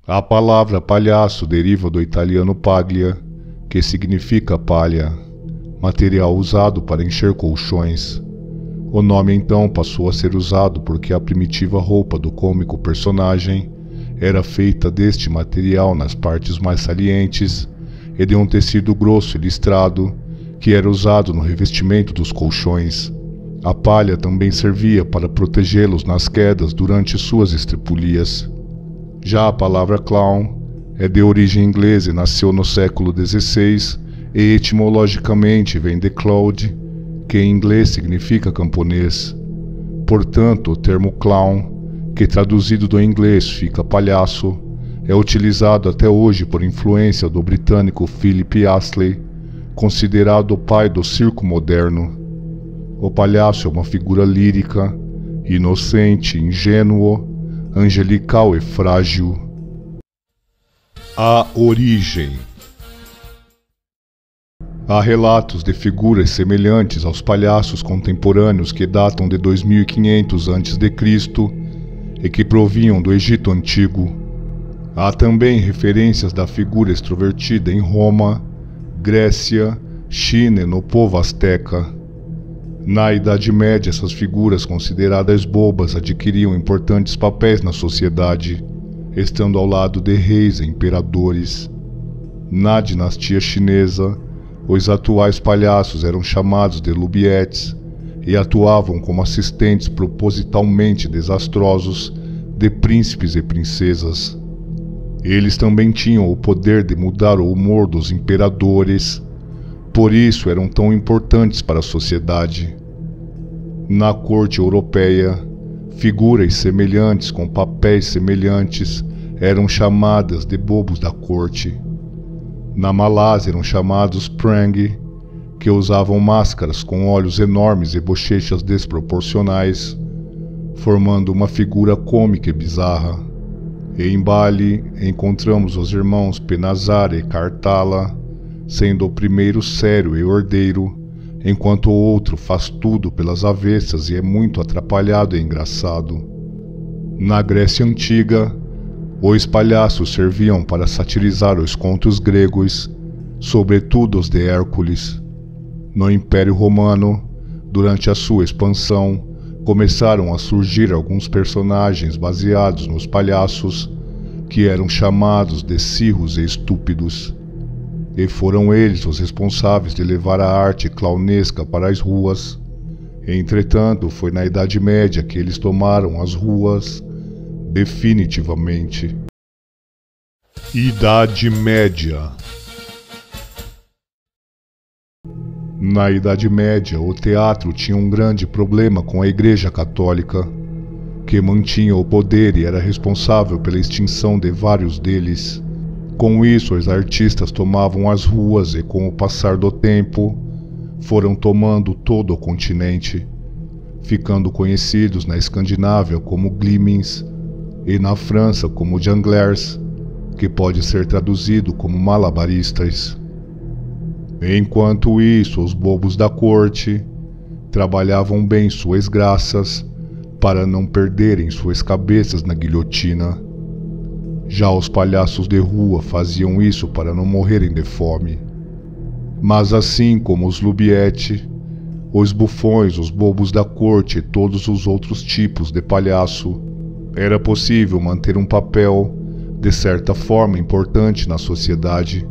A palavra palhaço deriva do italiano paglia, que significa palha, material usado para encher colchões. O nome então passou a ser usado porque a primitiva roupa do cômico personagem era feita deste material nas partes mais salientes e de um tecido grosso e listrado que era usado no revestimento dos colchões. A palha também servia para protegê-los nas quedas durante suas estripulias. Já a palavra clown é de origem inglesa e nasceu no século XVI e etimologicamente vem de cloud, que em inglês significa camponês. Portanto, o termo clown, que traduzido do inglês fica palhaço, é utilizado até hoje por influência do britânico Philip Astley, considerado o pai do circo moderno. O palhaço é uma figura lírica, inocente, ingênuo, angelical e frágil. A origem. Há relatos de figuras semelhantes aos palhaços contemporâneos que datam de 2500 a.C. e que provinham do Egito Antigo. Há também referências da figura extrovertida em Roma, Grécia, China e no povo asteca. Na Idade Média, essas figuras consideradas bobas adquiriam importantes papéis na sociedade, estando ao lado de reis e imperadores. Na dinastia chinesa, os atuais palhaços eram chamados de lubietes e atuavam como assistentes propositalmente desastrosos de príncipes e princesas. Eles também tinham o poder de mudar o humor dos imperadores, por isso eram tão importantes para a sociedade. Na corte europeia, figuras semelhantes com papéis semelhantes eram chamadas de bobos da corte. Na Malásia eram chamados prang, que usavam máscaras com olhos enormes e bochechas desproporcionais, formando uma figura cômica e bizarra. E em Bali encontramos os irmãos Penazar e Kartala, sendo o primeiro sério e ordeiro, enquanto o outro faz tudo pelas avessas e é muito atrapalhado e engraçado. Na Grécia Antiga, os palhaços serviam para satirizar os contos gregos, sobretudo os de Hércules. No Império Romano, durante a sua expansão, começaram a surgir alguns personagens baseados nos palhaços, que eram chamados de cirros e estúpidos. E foram eles os responsáveis de levar a arte clownesca para as ruas. Entretanto, foi na Idade Média que eles tomaram as ruas definitivamente. Idade Média. Na Idade Média, o teatro tinha um grande problema com a Igreja Católica, que mantinha o poder e era responsável pela extinção de vários deles. Com isso, os artistas tomavam as ruas e, com o passar do tempo, foram tomando todo o continente, ficando conhecidos na Escandinávia como Glimings e na França como Jongleurs, que pode ser traduzido como malabaristas. Enquanto isso, os bobos da corte trabalhavam bem suas graças para não perderem suas cabeças na guilhotina. Já os palhaços de rua faziam isso para não morrerem de fome. Mas assim como os lubietes, os bufões, os bobos da corte e todos os outros tipos de palhaço, era possível manter um papel, de certa forma, importante na sociedade,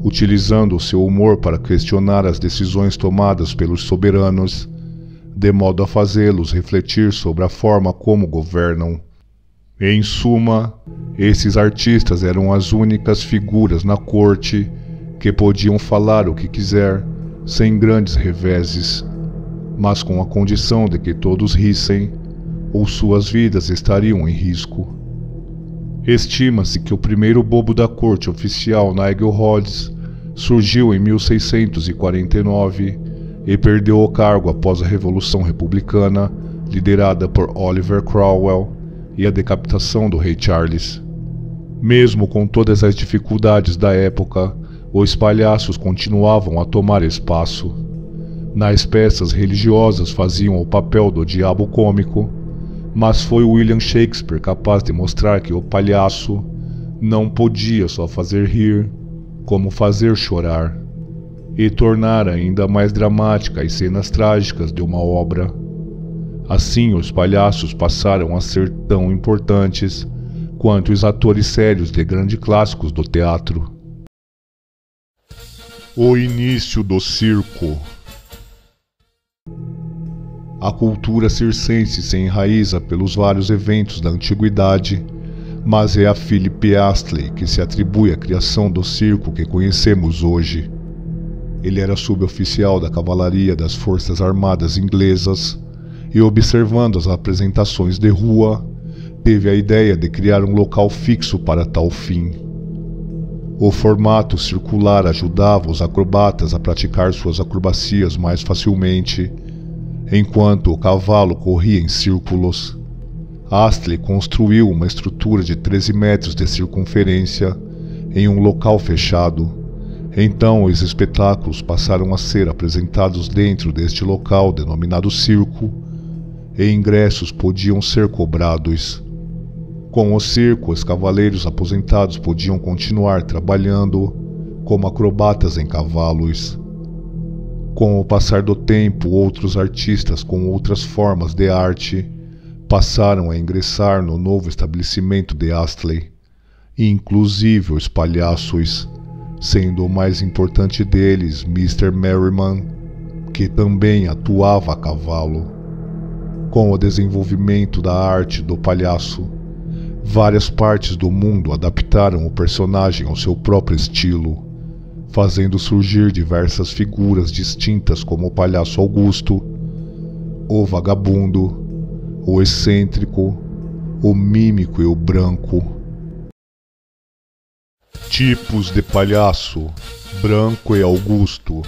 utilizando o seu humor para questionar as decisões tomadas pelos soberanos, de modo a fazê-los refletir sobre a forma como governam. Em suma, esses artistas eram as únicas figuras na corte que podiam falar o que quiser, sem grandes reveses, mas com a condição de que todos rissem, ou suas vidas estariam em risco. Estima-se que o primeiro bobo da corte oficial, Nigel Hodges, surgiu em 1649 e perdeu o cargo após a Revolução Republicana, liderada por Oliver Cromwell, e a decapitação do rei Charles. Mesmo com todas as dificuldades da época, os palhaços continuavam a tomar espaço. Nas peças religiosas faziam o papel do diabo cômico, mas foi William Shakespeare capaz de mostrar que o palhaço, Não podia só fazer rir, como fazer chorar, e tornar ainda mais dramática as cenas trágicas de uma obra. Assim, os palhaços passaram a ser tão importantes quanto os atores sérios de grandes clássicos do teatro. O início do circo. A cultura circense se enraiza pelos vários eventos da antiguidade, mas é a Philip Astley que se atribui a criação do circo que conhecemos hoje. Ele era suboficial da cavalaria das Forças Armadas inglesas e, observando as apresentações de rua, teve a ideia de criar um local fixo para tal fim. O formato circular ajudava os acrobatas a praticar suas acrobacias mais facilmente, enquanto o cavalo corria em círculos. Astley construiu uma estrutura de 13 metros de circunferência em um local fechado. Então os espetáculos passaram a ser apresentados dentro deste local denominado circo, e ingressos podiam ser cobrados. Com o circo, os cavaleiros aposentados podiam continuar trabalhando como acrobatas em cavalos. Com o passar do tempo, outros artistas com outras formas de arte passaram a ingressar no novo estabelecimento de Astley, inclusive os palhaços, sendo o mais importante deles Mr. Merriman, que também atuava a cavalo. Com o desenvolvimento da arte do palhaço, várias partes do mundo adaptaram o personagem ao seu próprio estilo, fazendo surgir diversas figuras distintas como o palhaço Augusto, o vagabundo, o excêntrico, o mímico e o branco. Tipos de palhaço: Branco e Augusto.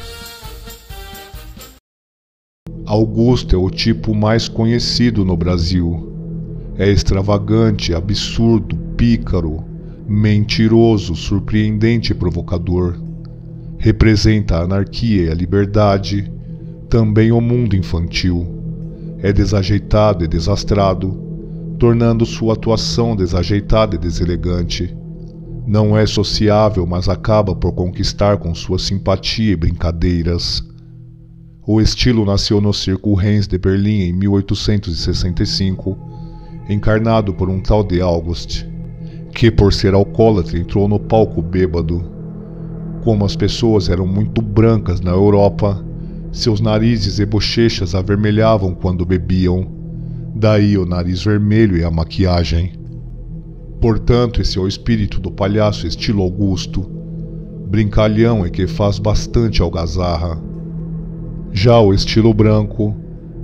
Augusto é o tipo mais conhecido no Brasil. É extravagante, absurdo, pícaro, mentiroso, surpreendente e provocador. Representa a anarquia e a liberdade, também o mundo infantil. É desajeitado e desastrado, tornando sua atuação desajeitada e deselegante. Não é sociável, mas acaba por conquistar com sua simpatia e brincadeiras. O estilo nasceu no Circo Heinz de Berlim em 1865, encarnado por um tal de August, que por ser alcoólatra entrou no palco bêbado. Como as pessoas eram muito brancas na Europa, seus narizes e bochechas avermelhavam quando bebiam, daí o nariz vermelho e a maquiagem. Portanto, esse é o espírito do palhaço estilo Augusto, brincalhão e que faz bastante algazarra. Já o estilo branco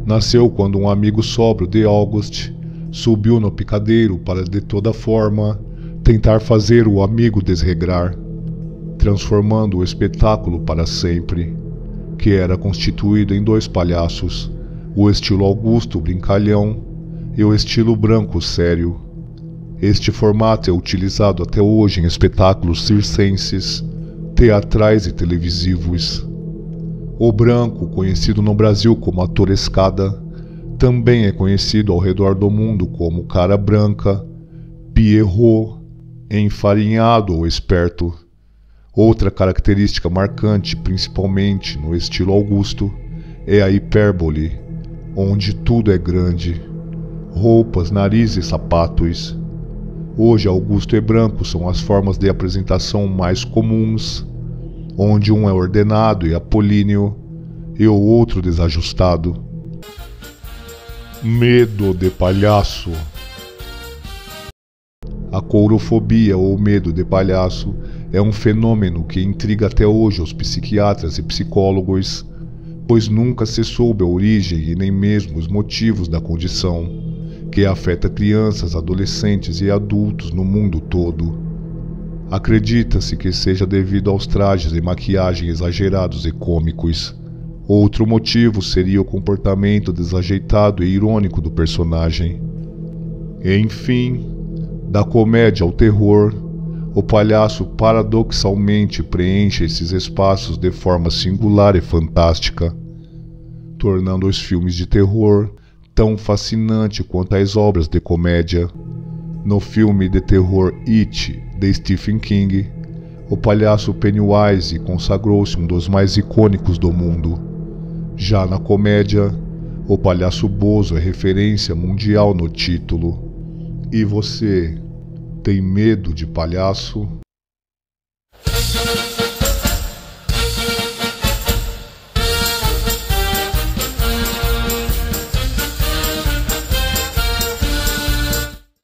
nasceu quando um amigo sóbrio de August subiu no picadeiro para de toda forma tentar fazer o amigo desregrar, transformando o espetáculo para sempre, que era constituído em dois palhaços, o estilo Augusto brincalhão e o estilo branco sério. Este formato é utilizado até hoje em espetáculos circenses, teatrais e televisivos. O branco, conhecido no Brasil como ator escada, também é conhecido ao redor do mundo como cara branca, Pierrot, enfarinhado ou esperto. Outra característica marcante, principalmente no estilo Augusto, é a hipérbole, onde tudo é grande: roupas, nariz e sapatos. Hoje, Augusto e branco são as formas de apresentação mais comuns, onde um é ordenado e apolíneo e o outro desajustado. Medo de palhaço. A courofobia ou medo de palhaço é um fenômeno que intriga até hoje os psiquiatras e psicólogos, pois nunca se soube a origem e nem mesmo os motivos da condição, que afeta crianças, adolescentes e adultos no mundo todo. Acredita-se que seja devido aos trajes e maquiagem exagerados e cômicos. Outro motivo seria o comportamento desajeitado e irônico do personagem. Enfim, da comédia ao terror, o palhaço paradoxalmente preenche esses espaços de forma singular e fantástica, tornando os filmes de terror tão fascinantes quanto as obras de comédia. No filme de terror It, de Stephen King, o palhaço Pennywise consagrou-se um dos mais icônicos do mundo. Já na comédia, o palhaço Bozo é referência mundial no título. E você tem medo de palhaço?